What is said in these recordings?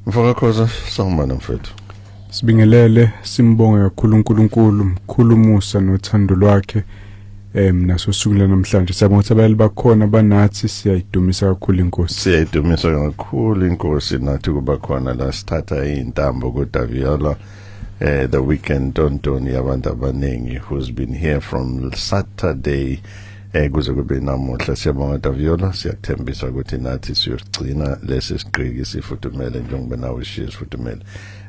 Mfakakhoza sangibona mfethu. Sibingelele simbonge kakhulu uNkulunkulu mkhulu umusa nothando lwakhe naso sukela namhlanje siyabonga ukuthi abayali bakhona banathi siyayidumisa kakhulu inkosi. Siyayidumisa kakhulu inkosi nathi kuba khona la sithatha intambo kuDaviola the weekend tontoni yabantu abaningi who's been here from Saturday kuze kube namuhla. Siyabonga Daviola, siyathembisa ukuthi nathi siyogcina lesi siqiki sifuthumele njengoba nawe sifuthumele.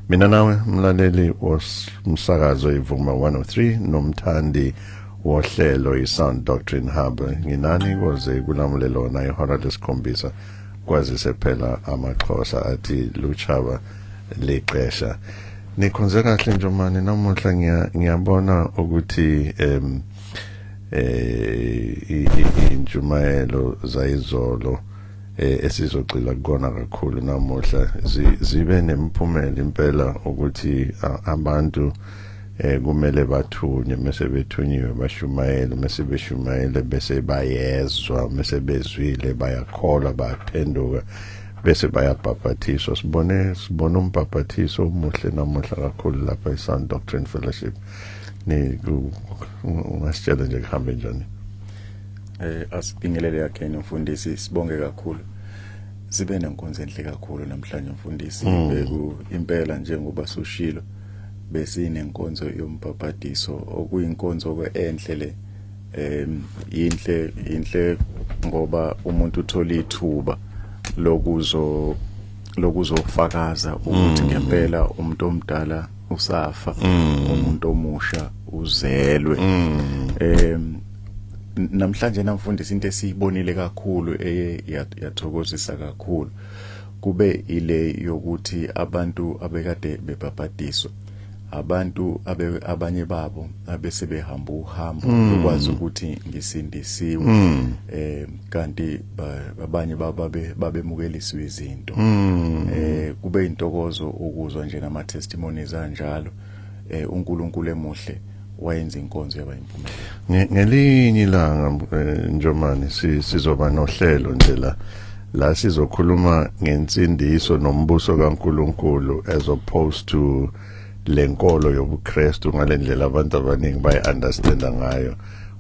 Mina nawe mlaleli womsakazo iVuma 103 nomthandi wohlelo iSound Doctrine Hub. Nginani koze kulamulelo na ihora lesikhombisa kwazise phela amaXhosa athi luchaba leqesha. Nikhonze kahle njomani namuhla ngiyabona ukuthi injumayelo zayizolo esizogcila kukona kakhulu namuhla zibe nemphumela impela ukuthi abantu kumele bathunywe mase bethunyiwe bashumayele mase beshumayele bese bayezwa mase bezwile bayakholwa bayaphenduka bese bayabhaphathiswa. Sibone umbhaphathiso omuhle namuhla kakhulu lapha eSound Doctrine Fellowship. Ungasitshela nje kuhambe njani? Asibingelele yakhe umfundisi, sibonge kakhulu. Sibe nenkonzo enhle kakhulu namhlanje umfundisi. Impela njengoba soshilo besinenkonzo yombhaphathiso okuyinkonzo enhle le. Inhle ngoba umuntu uthola ithuba lokuzofakaza ukuthi ngempela umuntu omdala usafa, umuntu omusha uzelwe. Namhlanje namfundisi into esiyibonile kakhulu yathokozisa kakhulu kube ile yokuthi abantu abekade bebhaphatiswa abantu abanye babo abese behamba uhambo ukwazi ukuthi ngisindisiwe kanti abanye babemukeliswa izinto kube intokozo ukuzwa nje nama testimonies anjalo. uNkulunkulu emuhle wayenza inkonzo yaba impumelelo. Ngelinye ilanga njomani sizoba nohlelo nje la sizokhuluma ngensindiso nombuso kaNkulunkulu as opposed to lenkolo yobuKristu ngalendlela abantu abaningi bayi-understanda ngayo.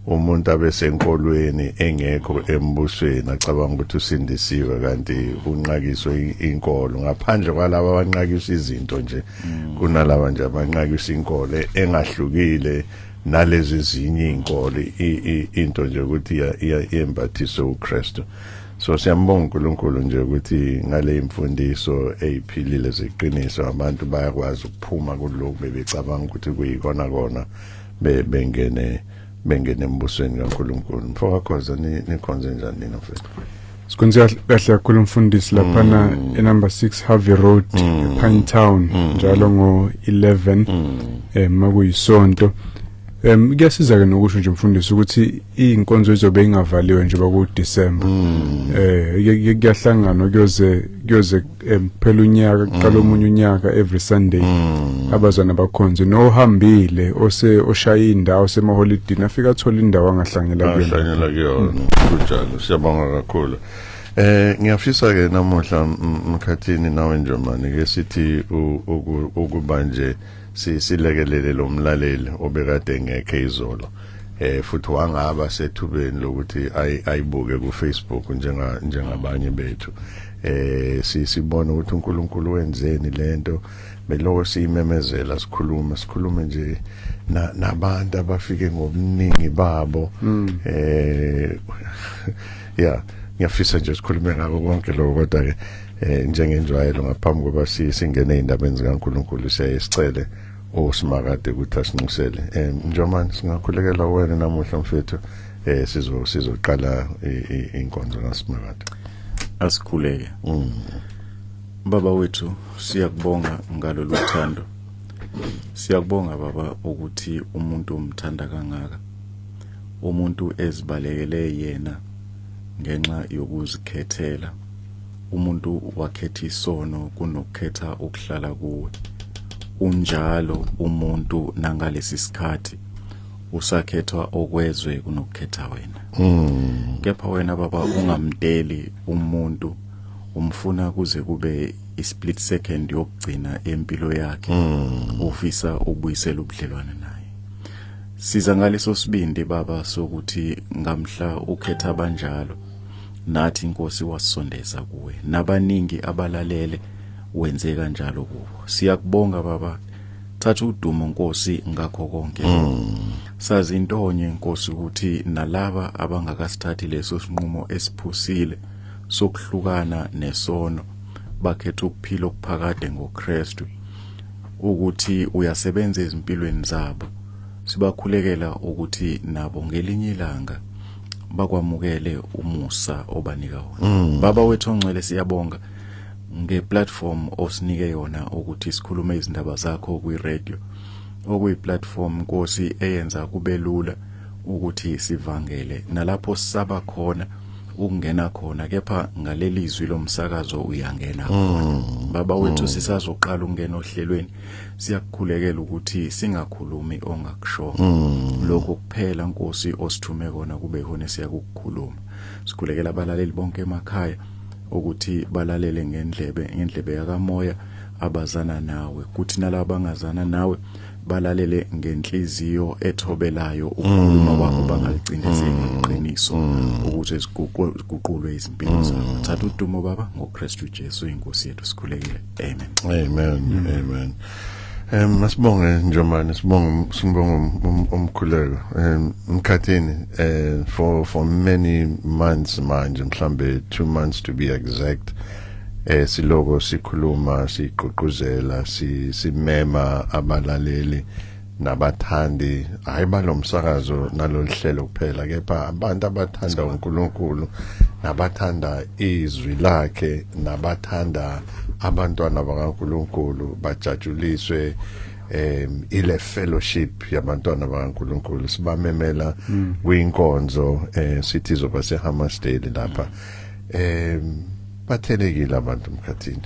Umuntu abesenkolweni engekho embusweni acabanga ukuthi usindisiwe kanti unqakiswe inkolo. Ngaphandle kwalabo abanqakiswa izinto nje kunalabo nje abanqakiswa inkolo engahlukile nalezi zinye inkolo into nje ukuthi iyembathiswe uKristu. So siyambonga uNkulunkulu nje ukuthi ngale imfundiso eziphilile zeqiniso abantu bayakwazi ukuphuma kuloko bebecabanga ukuthi kuyikona bengene embusweni kaNkulunkulu. Mfowakhoza nikhonze njani nina mfethu? Sikhonze kahle kakhulu umfundisi laphana enumber 6 Harvey Road ePine Town njalo ngo11 makuyisonto. Kuyasiza ke nokusho nje umfundisi ukuthi inkonzo izobe ingavaliwe nje ku December. Kuyahlangana kuyoze phela unyaka qala omunye unyaka every Sunday. Abazana bakhonze nohambile oshaya indawo semaholidini afika athola indawo angahlangela kuyona. Kunjalo siyabonga kakhulu. Ngiyafisa ke namuhla mkhathini nawe njomani ke sithi ukuba nje silekelele lo mlaleli obekade ngeke izolo futhi wangaba sethubeni lokuthi ayibuke ku Facebook njengabanye bethu. Sibona ukuthi uNkulunkulu wenzeni lento beloko siyimemezela sikhulume nje nabantu abafike ngobuningi babo. Yeah, ngiyafisa nje sikhulume ngako konke lokho kodwa ke njengenjwayelo ngaphambi kokuba singene ezindabeni zikaNkulunkulu siyayicela oSimakade ukuthi asinxusele. Njomani singakhulekela wena namuhla mfethu sizoqala inkonzo kaSimakade. Asikhuleke. Baba wethu siyakubonga ngalolu thando. Siyakubonga baba ukuthi umuntu umthanda kangaka. Umuntu ezibalekele yena ngenxa yokuzikhethela. Umuntu wakhetha isono kunokukhetha ukuhlala kuwe. Unjalo umuntu nangalesi sikhathi usakhethwa okwezwe kunokukhetha wena. Kepha wena baba ungamdeli umuntu umfuna kuze kube isplit second yokugcina empilo yakhe ufisa ukubuyisela ubudlelwane naye. Siza ngaleso sibindi baba sokuthi ngamhla ukhetha banjalo nathi inkosi wasondeza kuwe nabaningi abalalele wenze kanjalo kubo. Siyakubonga baba, thatha udumo Nkosi ngakho konke. Sazi intonye Nkosi ukuthi nalaba abangakasithathi leso sinqumo esiphusile sokuhlukana nesono bakhetha ukuphila okuphakade ngoKristu ukuthi uyasebenza ezimpilweni zabo. Sibakhulekela ukuthi nabo ngelinye ilanga bakwamukele umusa obanika wona. Baba wethu ongcwele siyabonga ngeplatform osinike yona ukuthi sikhulume izindaba zakho kwi-radio, okuyiplatform Nkosi eyenza kube lula ukuthi sivangele nalapho sisaba khona ukungena khona, kepha ngaleli izwi lomsakazo uyangena khona. Baba wethu sisazoqala ukungena ohlelweni, siyakukhulekela ukuthi singakhulumi ongakushongo. Lokho kuphela Nkosi osithume kona kube khona siyakukhuluma. Sikhulekela abalaleli bonke emakhaya ukuthi balalele ngendlebe yakamoya abazana nawe, kuthi nalabo bangazana nawe balalele ngenhliziyo ethobelayo ukukhuluma kwakho bangalicindezeli iqiniso ukuze siguqulwe izimpilo zabo. Thatha udumo baba ngoKristu Jesu inkosi yethu sikhulekile. Amen. Masibonge Njomani, sibonge umkhuleko. Mkhathini for many months manje, mhlambe 2 months to be exact, silogo sikhuluma sigqugquzela simema abalaleli nabathandi ayibalomsakazo nalolihlelo kuphela, kepha abantu abathanda uNkulunkulu nabathanda izwi lakhe nabathanda abantwana bakaNkulunkulu bajajuliswe ile fellowship yabantwana bakaNkulunkulu. Sibamemela kwinkonzo sithi zoba seHammersdale lapha. Bathelekile abantu Mkhathini.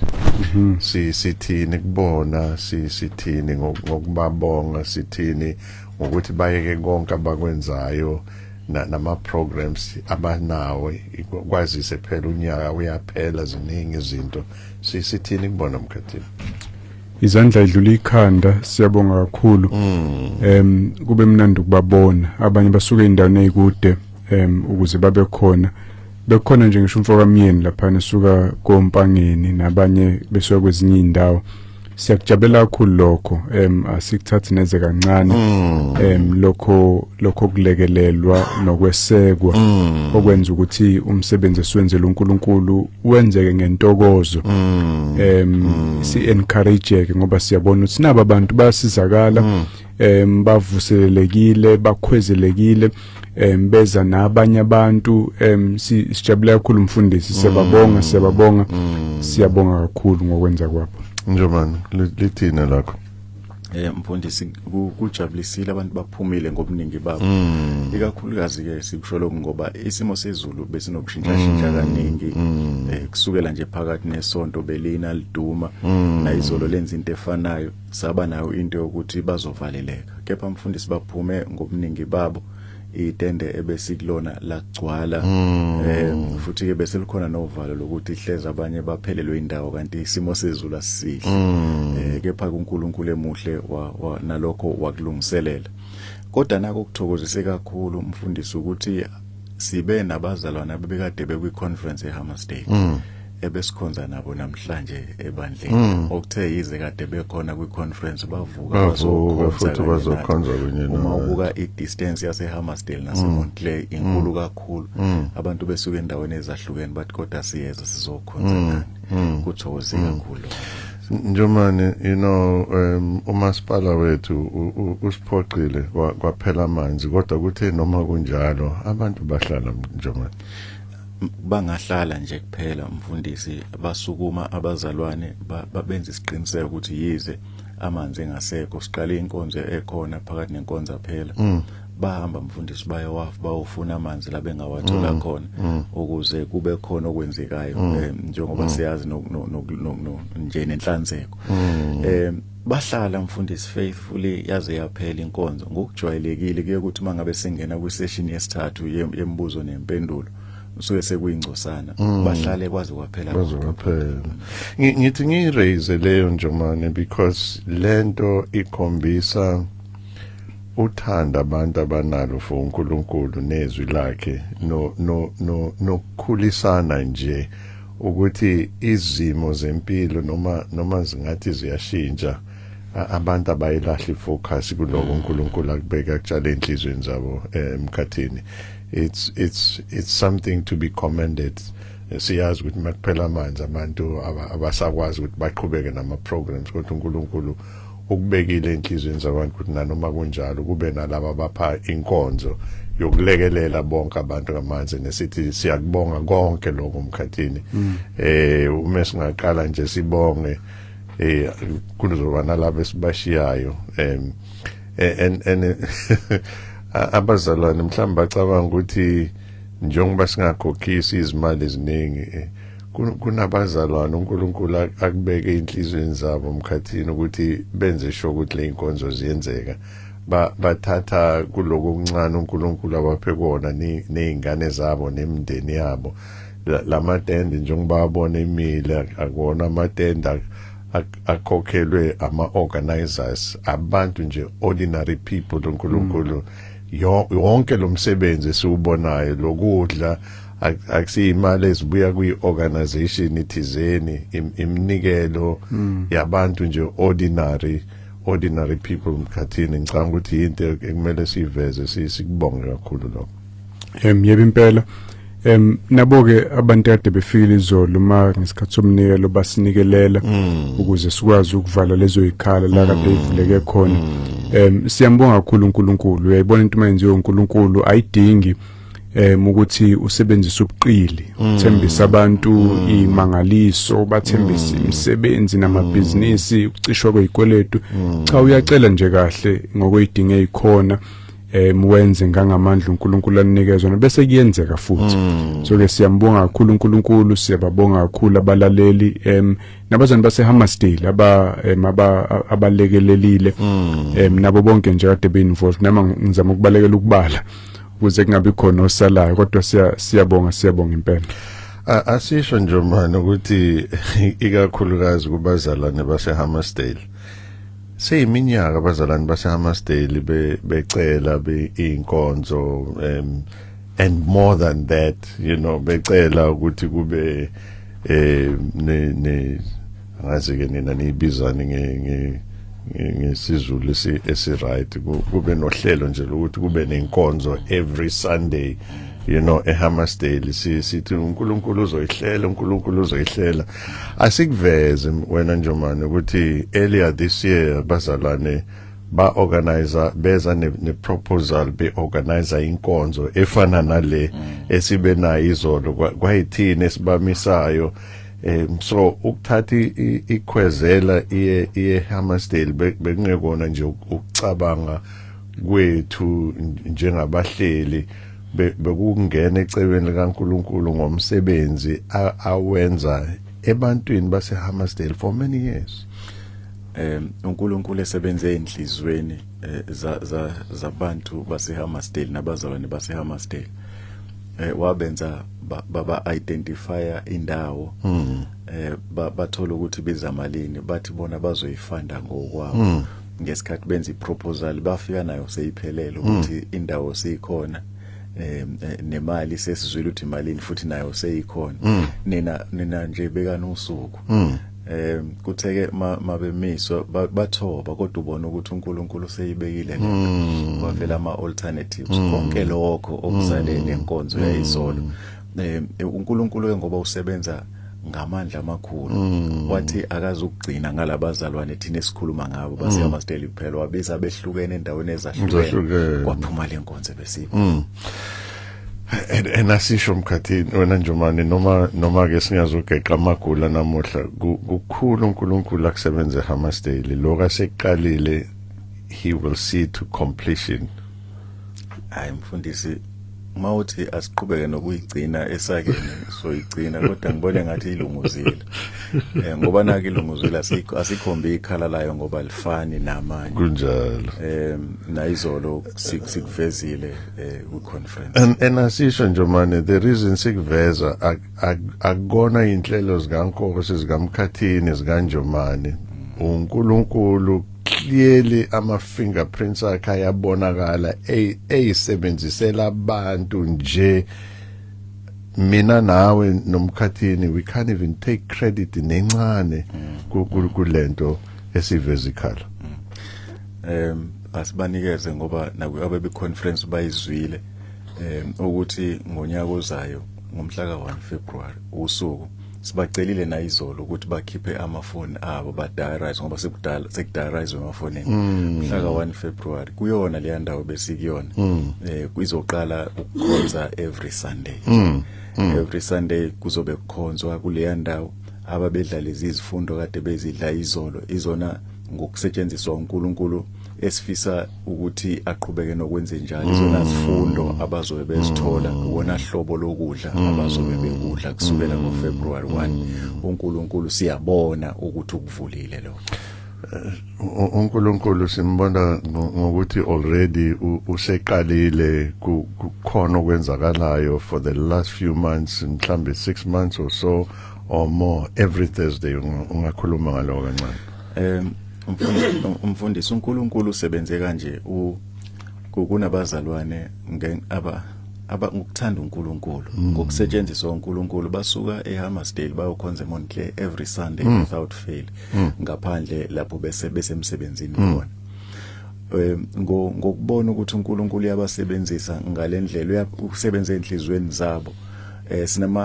Sithini kubona, sithini ngokubabonga, sithini ngokuthi bayeke konke abakwenzayo nama programs abanawe kwazise phela unyaka uyaphela, ziningi izinto. Sithini kubona Mkhathini. Izandla idlula ikhanda, siyabonga kakhulu. Kube mnandi ukubabona abanye basuke endaweni ezikude ukuze babe khona. Bekhona nje ngisho umfoka kamyeni lapha nesuka koMpangeni nabanye besuka kwezinye indawo. Siyakujabulela kakhulu lokho. Asikuthathi neze kancane. Lokho kulekelelwa nokwesekwa okwenza ukuthi umsebenzi esiwenzele uNkulunkulu wenzeke ngentokozo. Si encourage ngoba siyabona ukuthi naba abantu bayasizakala, bavuselelekile, bakhwezelekile, beza nabanye abantu. Sijabulela kakhulu umfundisi, siyababonga, siyabonga kakhulu ngokwenza kwabo. Njomani lithina lakho. Mfundisi kujabulisile abantu baphumile ngobuningi babo. Ikakhulukazi ke sikusholo ngoba isimo sezulu besinokushintsha kaningi kusukela nje phakathi nesonto belina liduma nayizolo lenza into efanayo, saba nayo into yokuthi bazovaleleka. Kepha mfundisi baphume ngobuningi babo, itende ebesikulona lagcwala, futhi ke bese likhona novalo lokuthi ihleza abanye baphelelwe indawo kanti isimo sezulu asihle. Kepha uNkulunkulu emuhle nalokho wakulungiselela. Kodwa nako ukuthokozise kakhulu mfundisi ukuthi sibe nabazalwana bebekade bekwi-conference eHammersdale ebesikhonza nabo namhlanje ebandleni, okuthe yize kade bekhona kwi-conference bavuka bazokhonza uma ubuka i-distance yaseHammersdale naseMontclair inkulu kakhulu. Abantu besuka endaweni ezahlukene bathi kodwa siyeza sizokhonza nani. Kuthokoze kakhulu Njomani. Umasipala wethu usiphoqile kwaphela amanzi, kodwa kuthe noma kunjalo abantu bahlala Njomani. Bangahlala nje kuphela mfundisi, basukuma abazalwane babenza isiqiniseko ukuthi yize amanzi engasekho siqale inkonzo ekhona phakathi nenkonzo phela. Bahamba mfundisi bayofuna amanzi la bengawathola khona ukuze kube khona okwenzekayo njengoba siyazi nje nenhlanzeko. Bahlala mfundisi faithfully yaze yaphela inkonzo. Ngokujwayelekile kuye ukuthi mangabe singena kwi-session yesithathu yemibuzo nempendulo suke sekuyingcosana bahlale kwazi kwaphela ngithi ngiraise leyo Njomane because lento ikhombisa uthanda abantu abanalo for uNkulunkulu nezwi lakhe nokukhulisana nje ukuthi izimo zempilo noma zingathi ziyashintsha abantu abayilahli focus kuloko uNkulunkulu akubeka kutshala enhlizweni zabo emkhathini. It's something to be commended. Siyazi ukuthi makuphela amanzi abantu abasakwazi ukuthi baqhubeke nama programs kodwa uNkulunkulu ukubekile enhlizweni zabantu ukuthi nanoma kunjalo kube nalabo abapha inkonzo yokulekelela bonke abantu ngamanzi nesithi siyakubonga konke lokho emkhathini. Uma singaqala nje sibonge kuzoba nalabo esibashiyayo and abazalwane mhlawumbe bacabanga ukuthi njengoba singakhokhisi izimali eziningi kunabazalwane uNkulunkulu akubeke inhlizweni zabo emkhathini ukuthi benze sure ukuthi le inkonzo ziyenzeka bathatha kuloko okuncane uNkulunkulu abaphe kona nezingane zabo nemindeni yabo lamatende njengoba babona imile akona amatende akhokhelwe ama-organizers abantu nje ordinary people uNkulunkulu yonke lo msebenzi esiwubonayo lokudla akusiyimali ezibuya kwi-organization ithizeni imnikelo yabantu nje ordinary people mkhathini ngicabanga ukuthi into ekumele siveze sikubonge kakhulu lokho. Yebo impela nabo-ke abantu kade befile izolo uma ngesikhathi somnikelo basinikelela ukuze sikwazi ukuvala lezo yikhala la kade ivuleke khona. Siyambonga kakhulu uNkulunkulu. Uyayibona into mayenziwe uNkulunkulu ayidingi ukuthi usebenzise ubuqili uthembisa abantu imangaliso bathembisa imisebenzi namabhizinisi ukucishwa kwezikweletu. Cha uyacela nje kahle ngokwedinge ikhona mwenze ngangamandla uNkulunkulu anikezwe bese kuyenzeka futhi. So ke siyambonga kakhulu uNkulunkulu, siyababonga kakhulu abalaleli nabazali baseHammersdale abalekelelile nabo bonke nje kade be involved nama ngizama ukubalekela ukubala ukuze kungabi khona osalayo kodwa siyabonga impela. Asisho nje manje ukuthi ikakhulukazi kubazalwane baseHammersdale seyiminyaka abazalwane baseHammersdale becela inkonzo and more than that becela ukuthi kube angazi ke nina nibizani ngesizulu esi-right kube nohlelo nje ukuthi kube nenkonzo every Sunday eHammersdale sithi uNkulunkulu uzoyihlela asikuveze wena Njomane ukuthi earlier this year bazalwane ba-organizer beza ne-proposal be-organizer inkonzo efana nale esibe nayo izolo kwayithini esibamisayo so ukuthatha ikhwezela iye Hammersdale bekungekona nje ukucabanga kwethu njengabahleli bekungena ecebeni likaNkulunkulu ngomsebenzi awenza ebantwini baseHammersdale for many years. uNkulunkulu esebenze enhlizweni zabantu baseHammersdale nabazalwane baseHammersdale wabenza baba identifya indawo bathola ukuthi biza malini bathi bona bazoyifanda ngokwabo ngesikhathi benza iproposal bafika nayo seyiphelele ukuthi indawo seyikhona nemali sesizwile ukuthi malini futhi nayo seyikhona nina nje bekana usuku kutheke mabemiswa bathoba kodwa ubona ukuthi uNkulunkulu seyibekile kwavela ama alternatives konke lokho okuzalele enkonzo yayizolo uNkulunkulu ngoba usebenza ngamandla amakhulu wathi akazukugcina ngalabazalwane thina esikhuluma ngabo baseHammersdale kuphela wabiza behlukene endaweni ezahlukene kwaphuma lenkonzo besibo enasisho mkhathini wena Njomane noma ke singazogeqa amagula namuhla kukhulu uNkulunkulu akusebenza eHammersdale lokho aseqalile he will see to completion. Hayi mfundisi mawuthi asiqhubeke nokuyigcina esakeni soyigcina kodwa ngibone ngathi ilunguzile ngoba naki ilunguzwe asikhombe ikhala layo ngoba lifani namanye kunjalo nayizolo sikuvezile ku conference and asisho Njomani the reason sikuveza akukona inhlelo zikaNkosi zikaMkhathini zikaNjomani uNkulunkulu clearly ama fingerprints akhe ayabonakala eyisebenzisela abantu nje mina nawe noMkhathini we can't even take credit nencane kulento esivezikhala asibanikeze ngoba nakuyabe be conference bayizwile ukuthi ngonyaka ozayo ngomhla ka1 February usuku sibacelile na izolo ukuthi bakhiphe amafoni abo badiarize ngoba sekudiarize emafonini mhla ka1 February kuyona le ndawo besikuyona kuzoqala ukukhonza every Sunday every Sunday kuzobe kukhonzwa kule ndawo ababedlala izifundo kade bezidla izolo izona ngokusetshenziswa uNkulunkulu esifisa ukuthi aqhubeke nokwenza njalo izona zifundo abazobe bezithola ubona hlobo lokudla abazobe bekudla kusukela ngoFebruary 1 uNkulunkulu siyabona ukuthi ukuvulile lokho uNkulunkulu simbona ngokuthi already useqalile kukhona okwenzakalayo for the last few months mhlambe 6 months or so or more every Thursday ungakhuluma ngaloko kancane umfundisi uNkulunkulu usebenze kanje kunabazalwane ngokuthanda uNkulunkulu ngokusetshenziswa uNkulunkulu basuka eHammersdale bayokhonza eMontclair every Sunday without fail ngaphandle lapho besemsebenzini khona ngokubona ukuthi uNkulunkulu uyabasebenzisa ngalendlela uyakusebenza enhlizweni zabo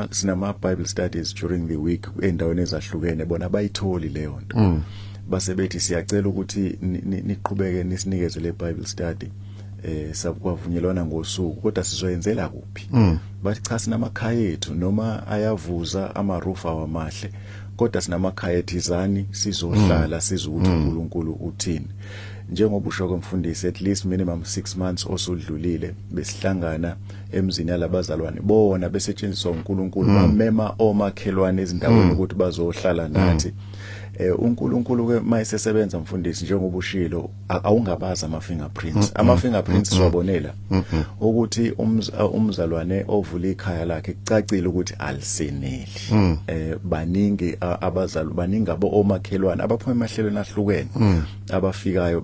sinama Bible studies during the week endaweni ezahlukene bona bayitholi leyo nto basebethi siyacela ukuthi niqhubeke nisinikeze le Bible study sakwavunyelwana ngosuku kodwa sizoyenzela kuphi bathi cha sinamakhaya ethu noma ayavuza amarufa wamahle kodwa sinamakhaya ethizani sizohlala sizukuthi uNkulunkulu uthini njengoba usho komfundisi at least minimum 6 months osudlulile besihlangana emzini yalabazalwane bona besetshenziswa uNkulunkulu bamema omakhelwane ezindaweni ukuthi bazohlala nathi uNkulunkulu ke mayisebenza mfundisi njengoba ushilo awungabaza ama fingerprints siwabonela ukuthi umzalwane ovula ikhaya lakhe kucacile ukuthi aliseneli baningi abazalwane baningi abo omakhelwane abaphuma emahlelweni ahlukene abafikayo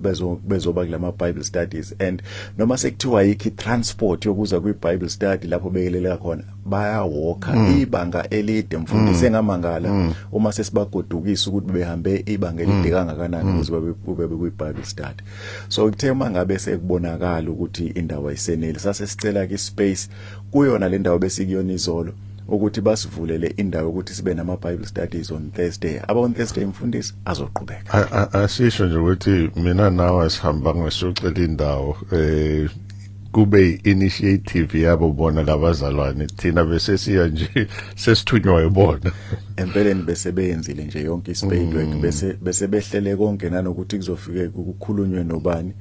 bezoba kulama Bible studies and noma sekuthiwa yiki transport yokuza kwi Bible study lapho bekelela khona bayawalka ibanga elide mfundisi engamangala uma sesibagodukisa ukuthi behambe ibanga elide kangakanani ukuze bube kwi Bible study so kuthe mangabe sekubonakala ukuthi indawo ayiseneli sase sicela ke space kuyona le ndawo besikuyona izolo ukuthi basivulele indawo ukuthi sibe nama Bible studies on Thursday on Thursday mfundisi azoqhubeka asisho nje ukuthi mina nawe sihamba ngesocela indawo kube initiative yabo bona labazalwane thina bese siya nje sesithunywa yibona empeleni bese beyenzile nje yonke ispace work bese behlele konke nanokuthi kuzofike ukukhulunywe nobani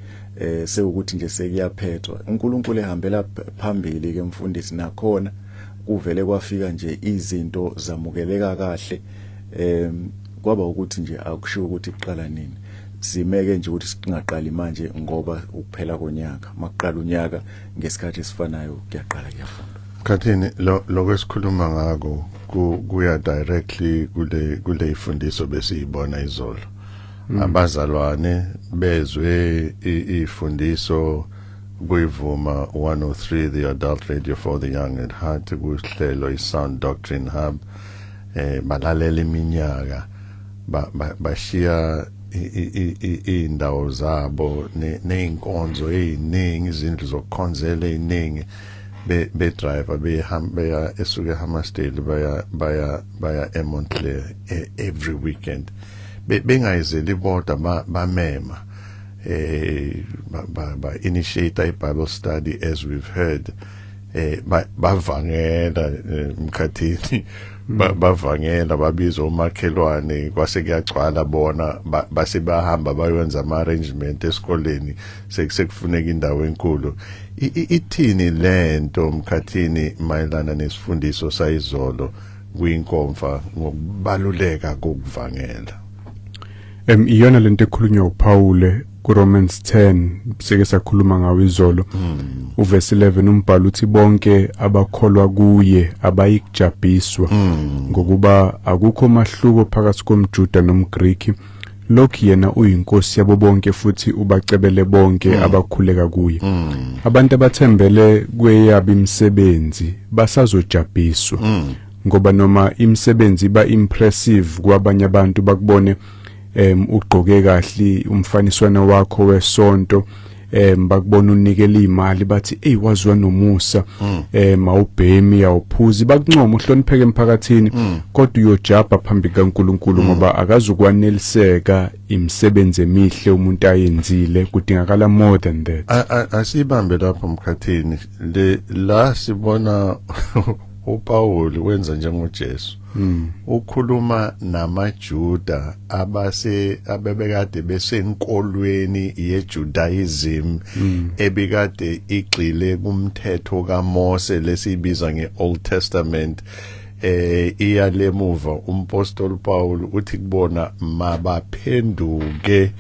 sekuthi nje sekuyaphethwa uNkulunkulu ehambela phambili ke mfundisi nakhona kuvele kwafika nje izinto zamukeleka kahle kwaba ukuthi nje akushiwo ukuthi iqala nini simeke nje ukuthi singaqali manje ngoba ukuphela konyaka makuqala unyaka ngesikhathi esifanayo kuyaqala kuyafunda Khathini lokho esikhuluma ngako kuya directly kule ifundiso besiyibona izolo abazalwane bezwe ifundiso kuyivuma 103 the adult radio for the young at heart kuhlelo iSound Doctrine Hub balalela iminyaka bashiya indawo zabo neinkonzo eziningi izindlu zokukhonzela eziningi be driver behamba esuke eHammersdale baya eMontclair every weekend bengayizeli bodwa bamema initiate a Bible study as we've heard bavangela Mkhathini bavangela babiza umakhelwane kwase kuyagcwala bona base bahamba bayenza ama arrangement esikoleni sekufuneka indawo enkulu ithini lento Mkhathini mayelana nesifundiso sayizolo kuyinkomfa ngokubaluleka kokuvangela. Iyona lento ekhulunywa uPaul kuRomans 10 sike sakhuluma ngawo izolo uverse 11 umbhalo uthi bonke abakholwa kuye abayikujabhiswa ngokuba akukho mahluko phakathi komJuda nomGreki lokhu yena uyinkosi yabo bonke futhi ubacebele bonke abakhuleka kuye. Abantu abathembele kweyabo imisebenzi basazojabhiswa ngoba noma imisebenzi ba impressive kwabanye abantu bakubone ugqoke kahle umfaniswano wakho wesonto bakubona unikela imali bathi hey wazwa nomusa mawubhemi awuphuzi bakuncoma uhlonipheke emphakathini kodwa uyojabha phambi kaNkuluNkulu ngoba akazukwaneliseka imisebenzi emihle umuntu ayenzile kudingakala more than that. Asibambe lapha emkhathini la sibona uPaul wenza njengoJesu ukhuluma namaJuda abebekade besenkolweni yeJudaism ebikade igxile kumthetho kaMose lesibiza ngeOld Testament iyalemuva umpostoli Paul uthi kubona mabaphenduke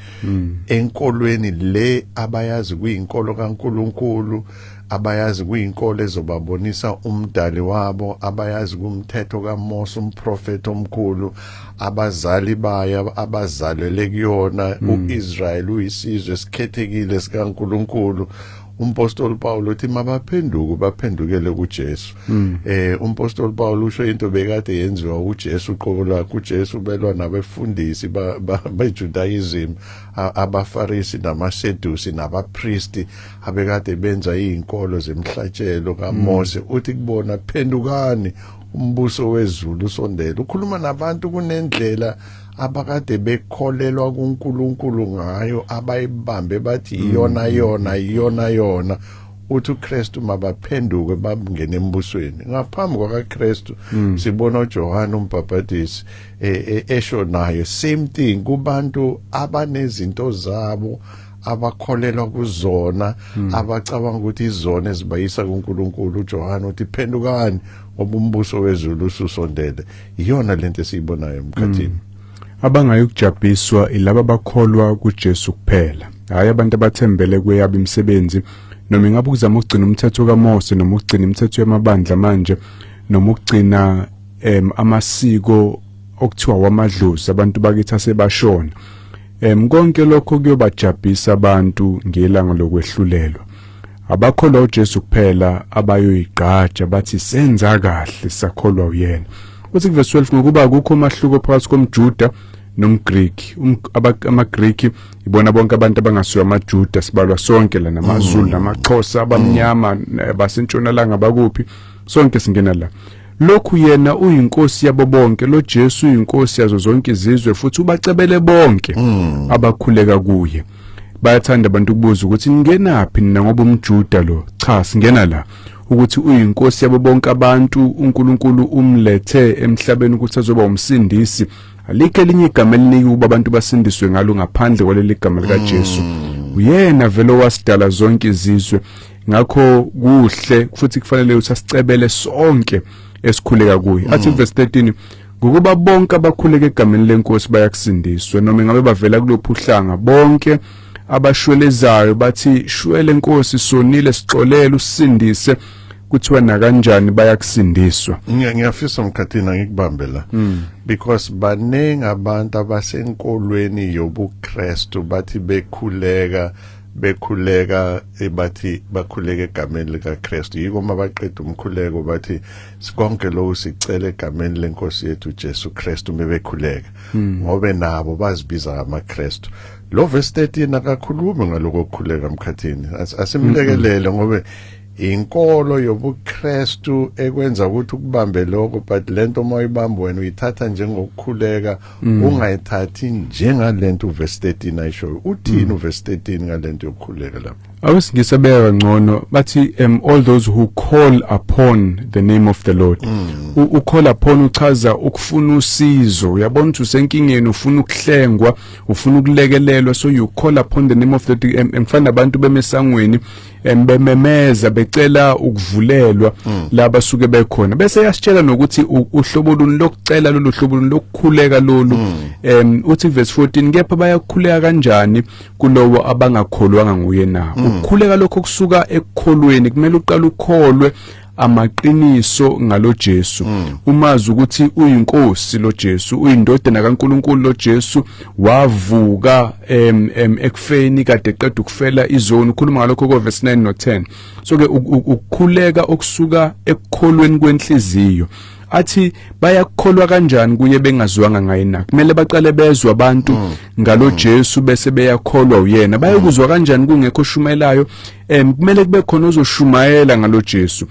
enkolweni le abayazi kuyinkolo kaNkuluNkulu abayazi kuyinkolo ezobabonisa umdali wabo abayazi kumthetho kaMose umprofeti omkhulu abazali baya abazalelwe kuyona uIsrael uyisizwe esikhethekile sikaNkuluNkulu. Umpostoli Paul uthi mabaphenduke baphendukele kuJesu. Umpostoli Paul usho into bekade yenziwa uJesu uqokola kuJesu belwa nabefundisi beJudaism abaFarisi namaSedusi nabapriesti abekade benza izinkolo zemhlatshelo kaMose uthi kubona phendukani umbuso wezulu usondela. Ukhuluma nabantu kunendlela abakade bekholelwa kuNkulunkulu ngayo abayibambe bathi iyona uthi uKristu mabaphenduke babungene embusweni. Ngaphambi kwaKristu sibona uJohane umbhaphatisi esho nayo same thing kubantu abanezinto zabo abakholelwa kuzona abacabanga ukuthi izona ezibayisa kuNkulunkulu. uJohane uthi phendukani ngoba umbuso wezulu ususondele. Iyona lento esiyibonayo emkhathini. Abangayikujabhiswa ilaba bakholwa kuJesu kuphela hayi abantu abathembele kweyabo imisebenzi noma ingabe ukuzama ukugcina umthetho kaMose noma ukugcina imithetho yamabandla manje noma ukugcina amasiko okuthiwa wamadlozi abantu bakithi asebashona. Konke lokho kuyobajabhisa abantu ngelanga lokwehlulelwa. Abakholwa uJesu kuphela abayoyigqaja bathi senza kahle sakholwa uyena. Kuthi verse 12 ngokuba akukho mahluko phakathi komJuda nomGreki. AmaGreki ibona bonke abantu abangasiyo amaJuda sibalwa sonke la namaZulu namaXhosa abamnyama basentshonalanga bakuphi sonke singena la. Lokhu yena uyinkosi yabo bonke lo Jesu uyinkosi yazo zonke izizwe futhi ubacebele bonke abakhuleka kuye. Bayathanda abantu ukubuza ukuthi ningenaphi nina ngoba umJuda lo cha singena la ukuthi uyinkosi yabo bonke abantu uNkulunkulu umlethe emhlabeni ukuthi azoba umsindisi. Alikho elinye igama elinika ukuba abantu basindiswe ngalo ngaphandle kwaleli gama likaJesu. Uyena vele wasidala zonke izizwe ngakho kuhle futhi kufanele ukuthi asicebele sonke esikhuleka kuye. Athi verse 13 ngokuba bonke abakhuleka egameni lenkosi bayakusindiswa noma ngabe bavela kulophu uhlanga bonke abashwelezayo bathi shwele Nkosi sonile sixolele usindise kuthiwa na kanjani bayakusindiswa. Ngiyafisa umkhathina ngikubambe la because banengi abantu abasenkolweni yobuKristu bathi bekhuleka bathi bakhuleka egameni likaKristu yiko mabaqeda umkhuleko bathi sikonke lo sicela egameni lenkosi yethu Jesu Kristu bebekhuleka ngobe nabo bazibiza amaKristu. Lo verse 13 akakhulumi ngaloko ukukhuleka emkhathini asimlekelele ngobe inkolo yobuKristu ekwenza ukuthi ukubambe lokho but lento moyibamba wena uyithatha njengokukhuleka ungayithathi njengalento verse 13 ayisho. Uthini verse 13 ngalento yokukhuleka lapho? awusingisabeka kangcono bathi all those who call upon the name of the Lord. Ucall upon uchaza ukufuna usizo, uyabona ukuthi usenkingeni ufuna ukuhlengwa, ufuna ukulekelelwa, so you call upon the name of the Lord. Mfana abantu bemesangweni bememeza becela ukuvulelwa laba suke bekhona, bese yasitshela nokuthi uhlobo luni lokucela lolu hlobo luni lokukhuleka lolu. Uthi verse 14, kepha bayakhuleka kanjani kulowo abangakholwanga nguye na. Ukukhuleka lokho kusuka ekukholweni, kumele uqale ukholwe amaqiniso ngalo Jesu, umazi ukuthi uyinkosi lo Jesu, uyindodana kaNkulunkulu lo Jesu, wavuka ekufeni kade eqeda ukufela izoni. Ukhuluma ngalokho ko verse 9 no 10. So ke ukukhuleka okusuka ekukholweni kwenhliziyo. Athi bayakholwa kanjani kuye bengaziwanga ngaye na. Kumele baqale bezwe abantu ngalo Jesu bese beyakholwa uyena. Bayakuzwa kanjani kungekho shumelayo? Kumele kube khona ozoshumayela ngalo Jesu.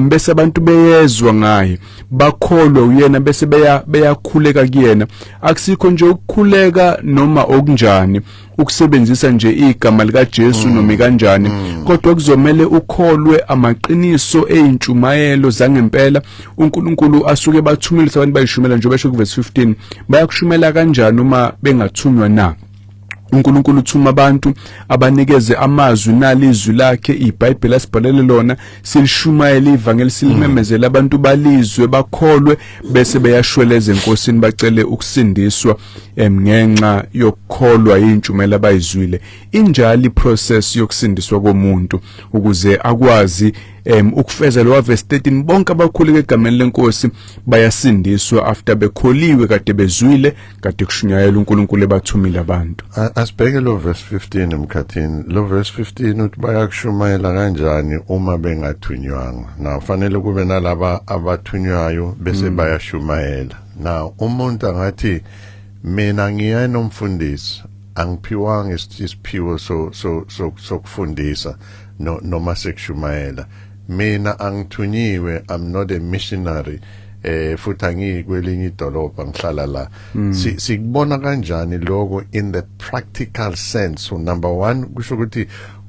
Bese abantu beyezwa ngaye, bakholwa uyena bese beyakhuleka kuyena. Akusikho nje ukukhuleka noma okunjani, ukusebenzisa nje igama lika Jesu noma kanjani, kodwa kuzomela ukholwe amaqiniso eintshumayelo zangempela uNkulunkulu asuke bathumile abantu bayishumela njengoba esho ku verse 15. Bayakushumela kanjani uma bengathunywa na? uNkulunkulu uthuma abantu abanikeze amazwi nalizwi lakhe. iBhayibheli asibhalele lona, silishumayela ivangeli, silimemezela abantu balizwe bakholwe bese beyashweleza enkosini bacele ukusindiswa ngenxa yokukholwa intshumayelo abayizwile. Injali process yokusindiswa komuntu ukuze akwazi ukufeza lo verse 13, bonke abakhuleka egameni lenkosi bayasindiswa after bekholiwe kade bezwile kade kushunyayela uNkulunkulu ebathumile abantu. Asibheke lo verse 15 emkhathini. Lo verse 15 uthi bayakushumayela kanjani uma bengathunywanga. Na kufanele kube nalaba abathunywayo bese bayashumayela. Na umuntu angathi mina ngiyena umfundisi, angiphiwanga isiphiwo so kufundisa noma sekushumayela. Mina angithunyiwe, I'm not a missionary, futhi angikwelinye idolobha ngihlala la. Sikubona kanjani lokho in the practical sense? So number 1,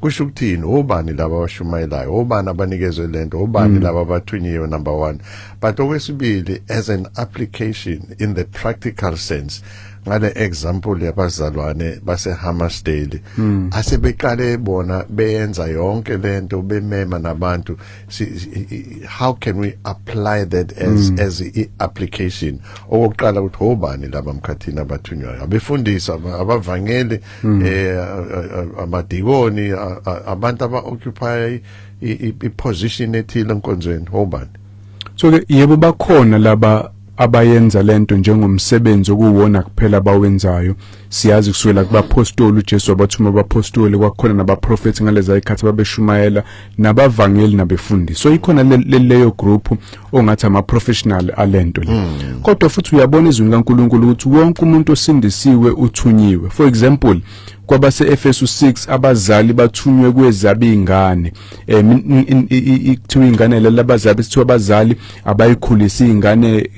kusho ukuthini, obani laba abashumayelayo, obani abanikezwe lento, obani laba abathunyiwe, number 1. But okwesibili, as an application in the practical sense, ngale example yabazalwane base Hammersdale, asebeqale bona beyenza yonke lento, bemema nabantu. How can we apply that as application? Okokuqala ukuthi obani laba mkhathini abathunywayo, abefundisa, abavangeli, amadikoni, abantu aba-occupy i-position ethile enkonzweni, obani? So ke yebo bakhona laba abayenza lento njengomsebenzi okuwona kuphela abawenzayo. Siyazi kusukela kubapostoli uJesu wabathuma abapostoli, kwakhona nabaprofeti ngaleza ikhathi babeshumayela, nabavangeli nabefundisi. So ikhona leyo group ongathi ama professional alento le. Kodwa futhi uyabona izwi likaNkulunkulu ukuthi wonke umuntu osindisiwe uthunyiwe. For example, kwabase Efesu 6 abazali bathunywe kwezabi ingane. Kuthiwa ingane labazali sithiwa abazali abayikhulisa ingane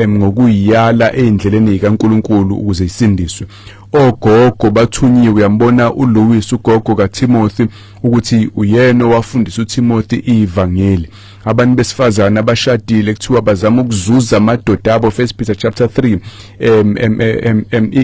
ngokuyiyala endleleni kaNkulunkulu ukuze isindiswe. Ogogo bathunyiwe, uyambona uLouis ugogo kaTimothy ukuthi uyena owafundisa uTimothy ivangeli. Abantu besifazana abashadile kuthiwa bazama ukuzuza amadoda abo, 1 Peter chapter 3,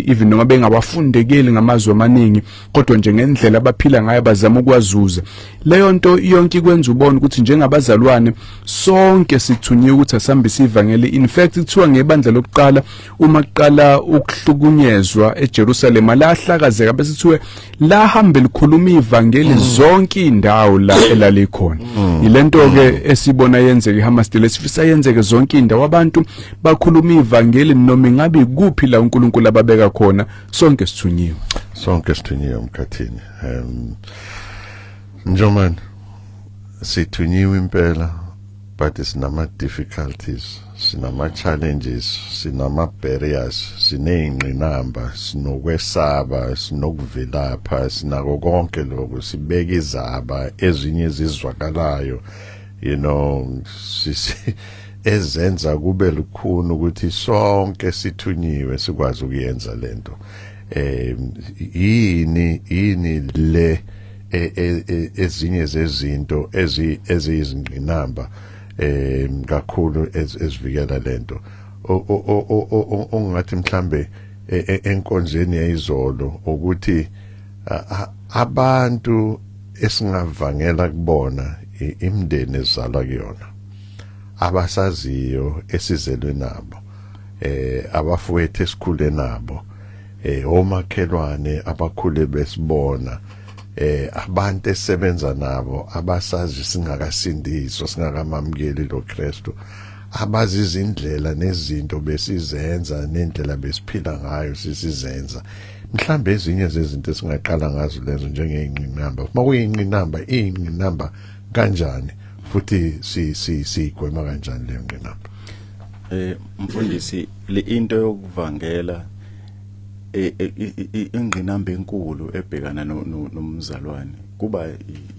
even noma bengawafundekeli ngamazwi amaningi kodwa nje ngendlela abaphila ngayo bazama ukwazuza. Leyo nto yonke ikwenza ubone ukuthi njengabazalwane sonke sithunyiwe ukuthi asihambise ivangeli. In fact kuthiwa ngebandla lokuqala uma kuqala ukuhlukunyezwa eJerusalem lahlakazeka bese kuthiwe lahambe likhuluma ivangeli zonke indawo la elalikhona. Ilento ke esibona yenzeke eHammersdale, esifisa yenzeke zonke indawo, abantu bakhuluma ivangeli noma ngabe kuphi la uNkulunkulu ababeka khona, sonke sithunyiwe. Sonke sithunyiwe mkhathini. Njoman, sithunyiwe impela, but sinama difficulties, sinama challenges, sinama barriers, sineyingqinamba, sinokwesaba, sinokuvilapha, sinako konke lokho, sibeka izaba ezinye ezizwakalayo, you know, ezenza kube lukhuni ukuthi sonke sithunyiwe sikwazi ukuyenza lento. Yini le ezinye zezinto eziyizingqinamba kakhulu ezivikela lento ongathi mhlambe enkonzweni yayizolo ukuthi abantu esingavangela kubona imindeni ezalwa kuyona abasaziyo esizelwe nabo abafowethu esikhule nabo omakhelwane abakhule besibona abantu esebenza nabo abasazi singakasindiswa singakamamukeli lo Kristu abazi izindlela nezinto besizenza nendlela besiphila ngayo sisizenza mhlambe ezinye zezinto esingaqala ngazo lezo njengeyingqinamba iyingqinamba kanjani futhi sigwema kanjani le ngqinamba mfundisi le into yokuvangela ingqinamba enkulu ebhekana nomzalwane kuba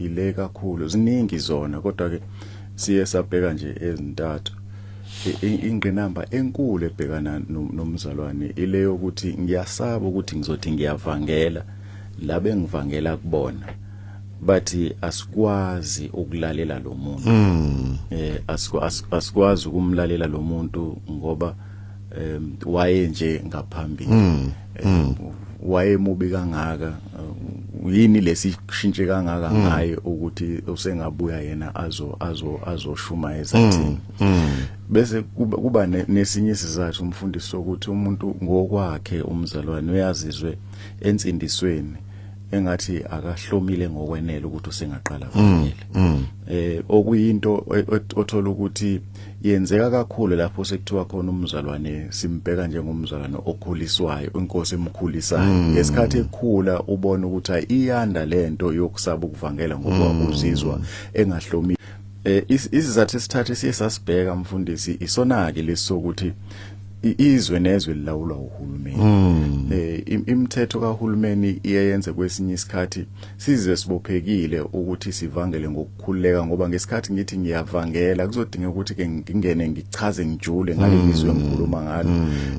ile kakhulu ziningi zona kodwa ke siye sabheka nje ezintathu ingqinamba enkulu ebhekana nomzalwane ile yokuthi ngiyasaba ukuthi ngizothi ngiyavangela labe ngivangela kubona bathi asikwazi ukulalela lo muntu asikwazi ukumlalela lo muntu ngoba waye nje ngaphambili wayemubi kangaka yini lesishintshe kangaka ngaye ukuthi usengabuya yena azoshuma ezathini bese kuba nesinye isizathu umfundisi sokuthi umuntu ngokwakhe umzalwane uyazizwe ensindisweni engathi akahlomile ngokwenele ukuthi usengaqala vangele okuyinto othola ukuthi yenzeka kakhulu lapho sekuthiwa khona umzalwane simbheka njengomzalwane okhuliswayo inkosi emkhulisayo ngesikhathi ekhula ubona ukuthi iyanda lento yokusaba ukuvangela ngoba uzizwa engahlomile isizathu esithathu siyesasibheka mfundisi isonake lesokuthi izwe nezwe lilawulwa uhulumeni imithetho kahulumeni iyenze kwesinye isikhathi sizwe sibophekile ukuthi sivangele ngokukhuleka ngoba ngesikhathi ngithi ngiyavangela kuzodinga ukuthi ke ngingene ngichaze ngijule ngalelizwe engikhuluma ngalo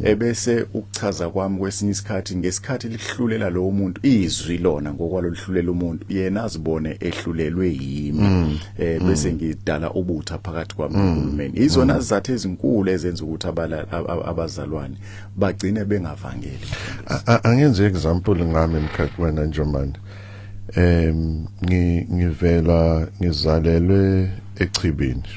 ebese ukuchaza kwami kwesinye isikhathi ngesikhathi lihlulela lo muntu izwi lona ngokwalo lihlulela umuntu yena azibone ehlulelwe yimi bese ngidala ubutha phakathi kwami nohulumeni izona izathu ezinkulu ezenza ukuthi abazalwane bagcine bengavangeli angenze example ngami emkhathi wena Njomani ngivela ngizalelwe eChibini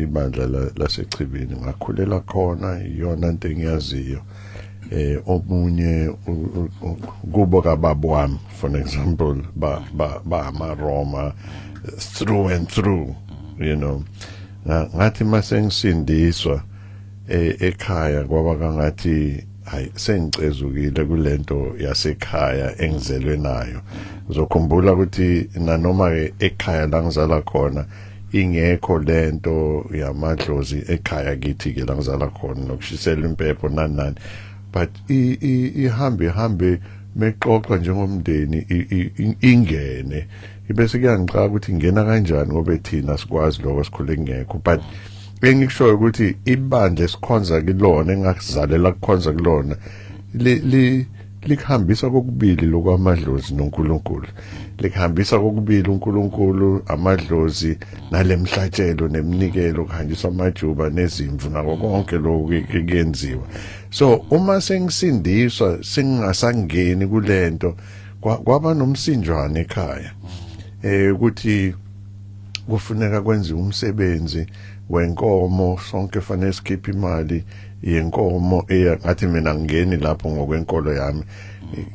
ibandla laseChibini ngakhulela khona iyona into engiyaziyo omunye kubo kababa wami for example ba amaRoma through and through you know ngathi masengisindiswa ekhaya kwaba kangathi hayi sengicezukile kulento yasekhaya engizelwe nayo uzokhumbula ukuthi nanoma ekhaya la ngizala khona ingekho lento yamadlozi ekhaya kithi ke la ngizala khona nokushisela impepho nani but ihambe meqoqa njengomndeni ingene ibese kuyangicaka ukuthi ingena kanjani ngoba thina sikwazi lokho sikhule ngekho but engikushoyo ukuthi ibandla esikhonza kilona engakuzalela kukhonza kulona likhambisa kokubili lokwamadlozi noNkulunkulu likhambisa kokubili uNkulunkulu amadlozi nalemhlatshelo neminikelo kuhanjiswa amajuba nezimvu nako konke lokho kuyenziwa so uma sengisindiswa singasangeni kulento kwaba nomsinjwana ekhaya ukuthi kufuneka kwenziwe umsebenzi wenkomo sonke fanele sikhiphe imali yenkomo ngathi mina ngingeni lapho ngokwenkolo yami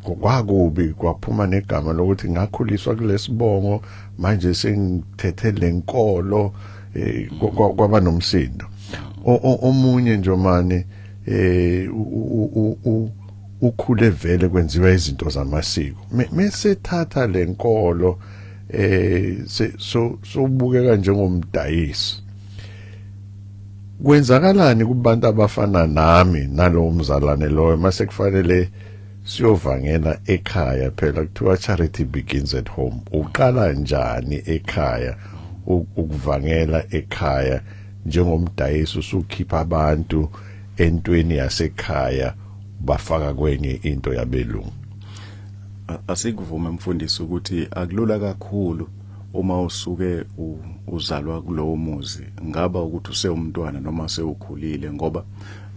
kwakubi kwaphuma negama lokuthi ngakhuliswa kulesibongo manje sengithethe lenkolo kwaba nomsindo omunye Njomani ukhule vele kwenziwa izinto zamasiko mesethatha lenkolo sobukeka njengomdayisi kwenzakalani kubantu abafana nami nalo mzalwane loyo mase kufanele siyovangela ekhaya phela kuthiwa charity begins at home uqala njani ekhaya ukuvangela ekhaya njengomdayisi usukhipha abantu entweni yasekhaya bafaka kwenye into yabelungu asikuvume mfundisi ukuthi akulula kakhulu uma usuke uzalwa kulowo muzi ngaba ukuthi usewumntwana noma sewukhulile ngoba